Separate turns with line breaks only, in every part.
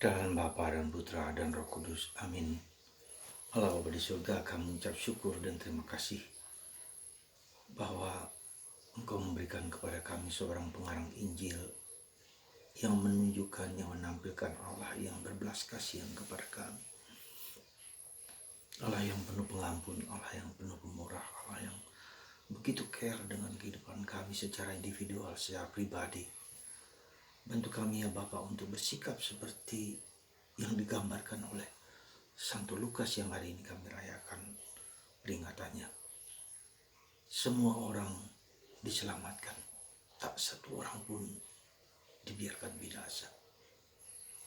Dalam Bapa dan Putra dan Roh Kudus. Amin. Allah Bapa di surga, kami mengucap syukur dan terima kasih bahwa Engkau memberikan kepada kami seorang pengarang Injil yang menunjukkan, yang menampilkan Allah yang berbelas kasihan kepada kami. Allah yang penuh pengampun, Allah yang penuh pemurah, Allah yang begitu care dengan kehidupan kami secara individual, secara pribadi. Bantu kami ya Bapa untuk bersikap seperti yang digambarkan oleh Santo Lukas yang hari ini kami rayakan peringatannya. Semua orang diselamatkan, tak satu orang pun dibiarkan binasa.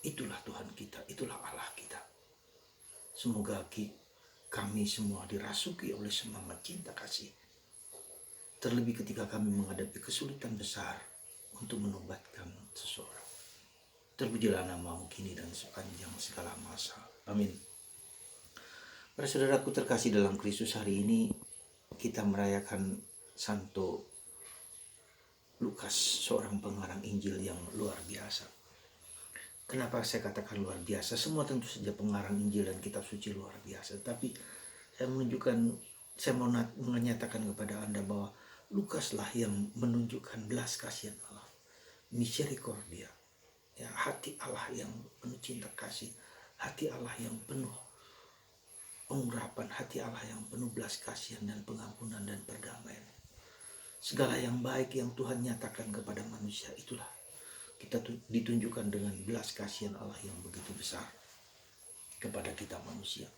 Itulah Tuhan kita, itulah Allah kita. Semoga kami semua dirasuki oleh semangat cinta kasih. Terlebih ketika kami menghadapi kesulitan besar untuk menobatkan seseorang. Terpujilah namamu kini dan sepanjang segala masa. Amin. Para saudaraku terkasih dalam Kristus, hari ini kita merayakan Santo Lukas, seorang pengarang Injil yang luar biasa. Kenapa saya katakan luar biasa? Semua tentu saja pengarang Injil dan kitab suci luar biasa. Tapi saya mau menyatakan kepada Anda bahwa Lukaslah yang menunjukkan belas kasihan Allah, misericordia, ya, hati Allah yang penuh cinta kasih, hati Allah yang penuh pengurapan, hati Allah yang penuh belas kasihan dan pengampunan dan perdamaian. Segala yang baik yang Tuhan nyatakan kepada manusia, itulah kita ditunjukkan dengan belas kasihan Allah yang begitu besar kepada kita manusia.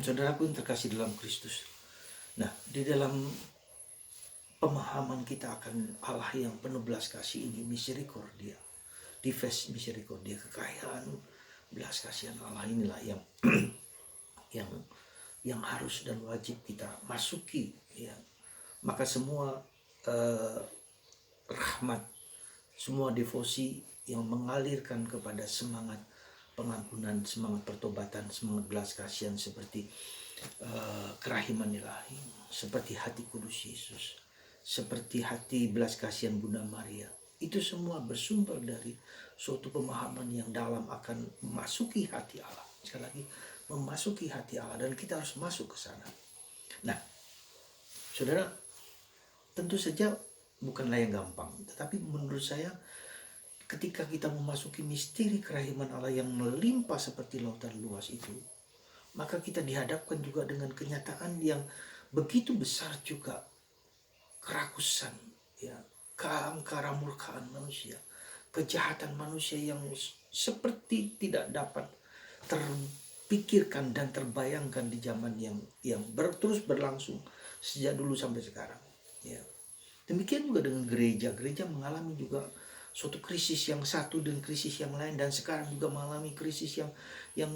Saudaraku yang terkasih dalam Kristus. Nah, di dalam pemahaman kita akan Allah yang penuh belas kasih ini, misericordia, divers misericordia, kekayaan belas kasihan Allah inilah yang harus dan wajib kita masuki, ya. Maka semua rahmat, semua devosi yang mengalirkan kepada semangat pengampunan, semangat pertobatan, semangat belas kasihan seperti kerahiman ilahi, seperti hati kudus Yesus, seperti hati belas kasihan Bunda Maria, itu semua bersumber dari suatu pemahaman yang dalam akan memasuki hati Allah. Sekali lagi, memasuki hati Allah, dan kita harus masuk ke sana. Nah, saudara, tentu saja bukanlah yang gampang, tetapi menurut saya ketika kita memasuki misteri kerahiman Allah yang melimpah seperti lautan luas itu, maka kita dihadapkan juga dengan kenyataan yang begitu besar juga, kerakusan, ya, keangkaran murkaan manusia, kejahatan manusia yang seperti tidak dapat terpikirkan dan terbayangkan di zaman yang terus berlangsung sejak dulu sampai sekarang, ya. Demikian juga dengan gereja mengalami juga suatu krisis yang satu dan krisis yang lain, dan sekarang juga mengalami krisis yang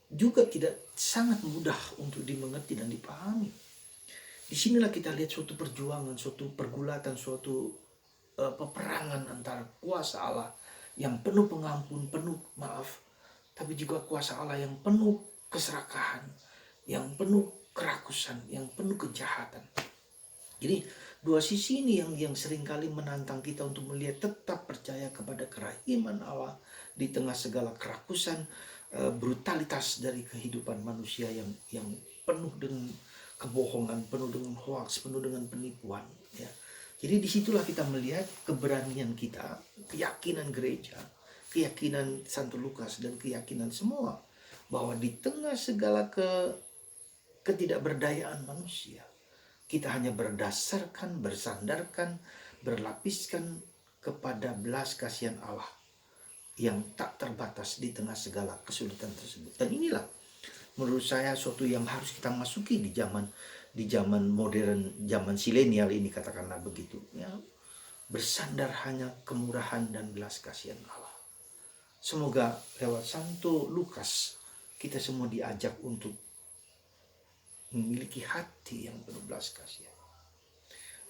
juga tidak sangat mudah untuk dimengerti dan dipahami. Disinilah kita lihat suatu perjuangan, suatu pergulatan, suatu peperangan antara kuasa Allah yang penuh pengampun, penuh maaf, tapi juga kuasa Allah yang penuh keserakahan, yang penuh kerakusan, yang penuh kejahatan. Jadi dua sisi ini yang seringkali menantang kita untuk melihat, tetap percaya kepada kerahiman Allah di tengah segala kerakusan, brutalitas dari kehidupan manusia yang penuh dengan kebohongan, penuh dengan hoax, penuh dengan penipuan, ya. Jadi disitulah kita melihat keberanian kita, keyakinan gereja, keyakinan Santo Lukas, dan keyakinan semua bahwa di tengah segala ketidakberdayaan manusia, kita hanya bersandarkan, berlapiskan kepada belas kasihan Allah yang tak terbatas di tengah segala kesulitan tersebut. Dan inilah menurut saya suatu yang harus kita masuki di zaman modern, zaman silenial ini, katakanlah begitu, ya. Bersandar hanya kemurahan dan belas kasihan Allah. Semoga lewat Santo Lukas kita semua diajak untuk memiliki hati yang penuh belas kasihan.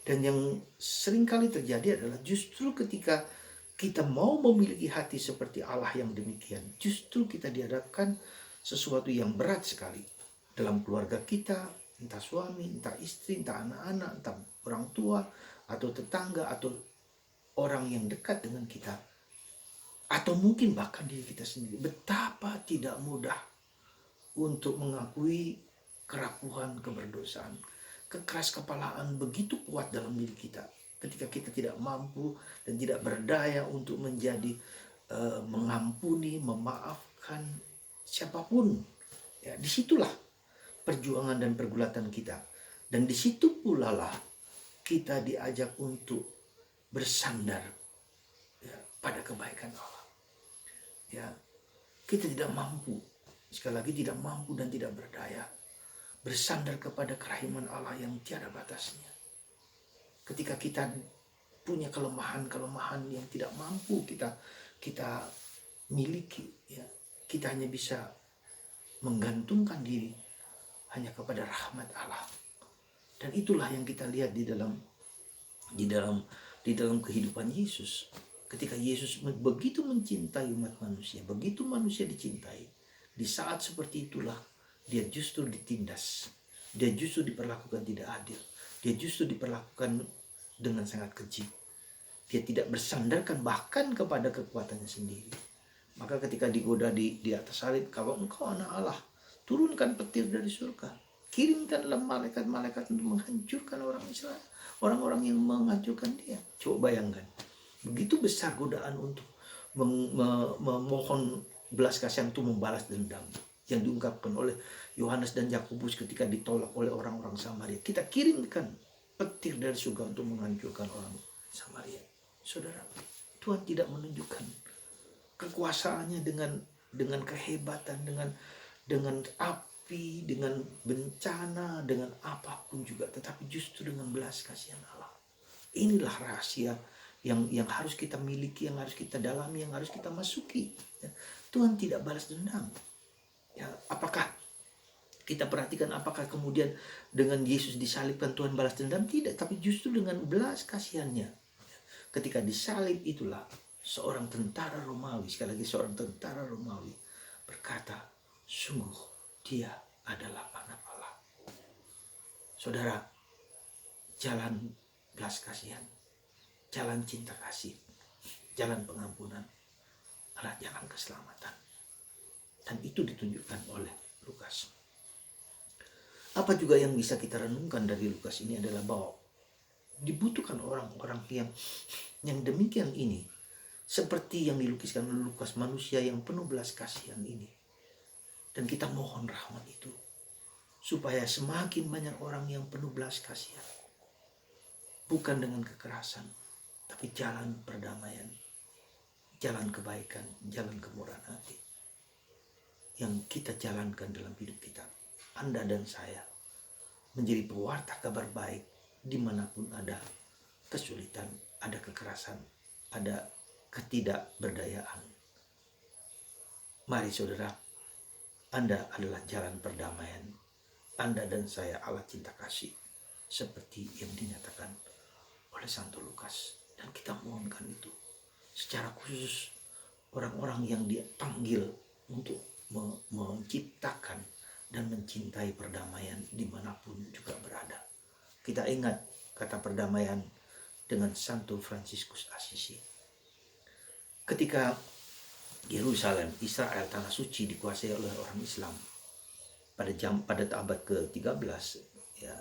Dan yang seringkali terjadi adalah justru ketika kita mau memiliki hati seperti Allah yang demikian, justru kita dihadapkan sesuatu yang berat sekali dalam keluarga kita, entah suami, entah istri, entah anak-anak, entah orang tua, atau tetangga, atau orang yang dekat dengan kita. Atau mungkin bahkan diri kita sendiri, betapa tidak mudah untuk mengakui kerapuhan, keberdosaan. Kekeras kepalaan begitu kuat dalam diri kita ketika kita tidak mampu dan tidak berdaya untuk menjadi mengampuni, memaafkan siapapun. Ya, disitulah perjuangan dan pergulatan kita. Dan disitu pula lah kita diajak untuk bersandar, ya, pada kebaikan Allah. Ya, kita tidak mampu, sekali lagi tidak mampu dan tidak berdaya, bersandar kepada kerahiman Allah yang tiada batasnya. Ketika kita punya kelemahan-kelemahan yang tidak mampu kita miliki, ya, kita hanya bisa menggantungkan diri hanya kepada rahmat Allah. Dan itulah yang kita lihat di dalam kehidupan Yesus. Ketika Yesus begitu mencintai umat manusia, begitu manusia dicintai, di saat seperti itulah dia justru ditindas, dia justru diperlakukan tidak adil, dia justru diperlakukan dengan sangat keji. Dia tidak bersandarkan bahkan kepada kekuatannya sendiri. Maka ketika digoda di atas salib, kalau engkau anak Allah, turunkan petir dari surga, kirimkanlah malaikat-malaikat untuk menghancurkan orang Israel, orang-orang yang menghancurkan dia. Coba bayangkan, begitu besar godaan untuk memohon belas kasihan, untuk membalas dendam yang diungkapkan oleh Yohanes dan Yakobus ketika ditolak oleh orang-orang Samaria. Kita kirimkan petir dari surga untuk menghancurkan orang Samaria. Saudara, Tuhan tidak menunjukkan kekuasaannya dengan kehebatan, dengan api, dengan bencana, dengan apapun juga, tetapi justru dengan belas kasihan Allah. Inilah rahasia yang harus kita miliki, yang harus kita dalami, yang harus kita masuki. Tuhan tidak balas dendam. Ya, apakah kita perhatikan, apakah kemudian dengan Yesus disalibkan Tuhan balas dendam? Tidak, tapi justru dengan belas kasihannya. Ketika disalib itulah seorang tentara Romawi, sekali lagi seorang tentara Romawi berkata, sungguh dia adalah anak Allah. Saudara, jalan belas kasihan, jalan cinta kasih, jalan pengampunan adalah jalan keselamatan. Dan itu ditunjukkan oleh Lukas. Apa juga yang bisa kita renungkan dari Lukas ini adalah bahwa dibutuhkan orang-orang yang demikian ini, seperti yang dilukiskan oleh Lukas, manusia yang penuh belas kasihan ini. Dan kita mohon rahmat itu supaya semakin banyak orang yang penuh belas kasihan, bukan dengan kekerasan, tapi jalan perdamaian, jalan kebaikan, jalan kemurahan hati yang kita jalankan dalam hidup kita. Anda dan saya menjadi pewarta kabar baik dimanapun ada kesulitan, ada kekerasan, ada ketidakberdayaan. Mari saudara, Anda adalah jalan perdamaian. Anda dan saya Allah cinta kasih, seperti yang dinyatakan oleh Santo Lukas. Dan kita mohonkan itu secara khusus orang-orang yang dia panggil untuk menciptakan dan mencintai perdamaian dimanapun juga berada. Kita ingat kata perdamaian dengan Santo Fransiskus Assisi. Ketika Yerusalem, Israel, tanah suci dikuasai oleh orang Islam pada abad ke-13, ya,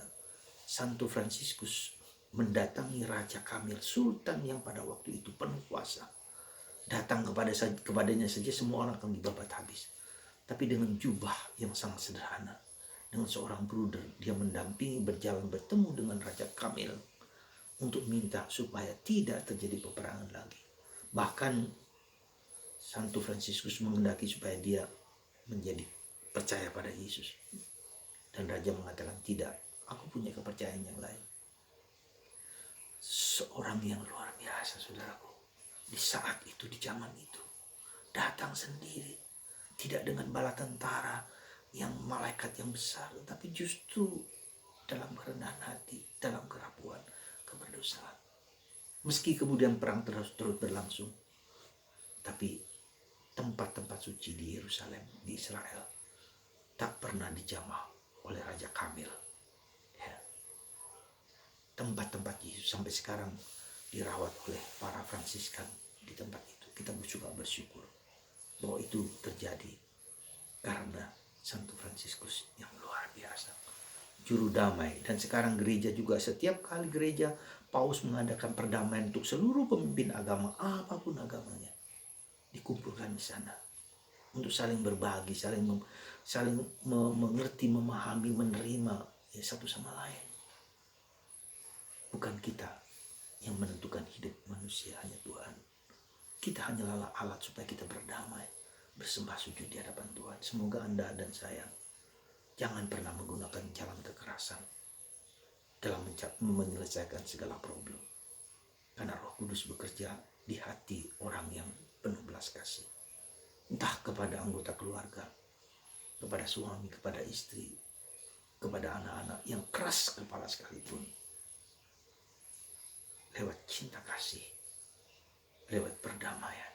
Santo Fransiskus mendatangi Raja Kamil, sultan yang pada waktu itu penuh kuasa. Datang kepadanya saja semua orang akan dibabat habis. Tapi dengan jubah yang sangat sederhana, dengan seorang bruder, dia mendampingi, berjalan bertemu dengan Raja Kamil untuk minta supaya tidak terjadi peperangan lagi. Bahkan Santo Fransiskus menghendaki supaya dia menjadi percaya pada Yesus. Dan Raja mengatakan, tidak, aku punya kepercayaan yang lain. Seorang yang luar biasa, saudaraku. Di saat itu, di zaman itu, datang sendiri, tidak dengan bala tentara yang malaikat yang besar, tapi justru dalam kerendahan hati, dalam kerapuhan, keberdosaan. Meski kemudian perang terus berlangsung, tapi tempat-tempat suci di Yerusalem, di Israel, tak pernah dijamah oleh Raja Kamil. Ya. Tempat-tempat Yesus sampai sekarang dirawat oleh para Fransiskan di tempat itu. Kita bersyukur suka bersyukur bahwa itu terjadi karena Santo Fransiskus yang luar biasa, juru damai. Dan sekarang gereja juga, setiap kali gereja Paus mengadakan perdamaian untuk seluruh pemimpin agama, apapun agamanya, dikumpulkan di sana untuk saling berbagi, saling mengerti, memahami, menerima ya, satu sama lain. Bukan kita yang menentukan hidup manusia, hanya Tuhan. Kita hanyalah alat supaya kita berdamai, bersembah sujud di hadapan Tuhan. Semoga Anda dan saya jangan pernah menggunakan jalan kekerasan dalam menyelesaikan segala problem. Karena Roh Kudus bekerja di hati orang yang penuh belas kasih. Entah kepada anggota keluarga, kepada suami, kepada istri, kepada anak-anak yang keras kepala sekalipun. Lewat cinta kasih, lewat perdamaian,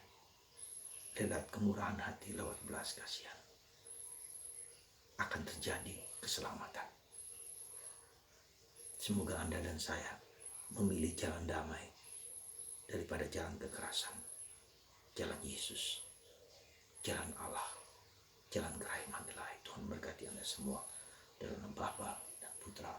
lewat kemurahan hati, lewat belas kasihan, akan terjadi keselamatan. Semoga Anda dan saya memilih jalan damai daripada jalan kekerasan, jalan Yesus, jalan Allah, jalan kerahiman ilahi. Tuhan berkati Anda semua dalam nama Bapa dan Putra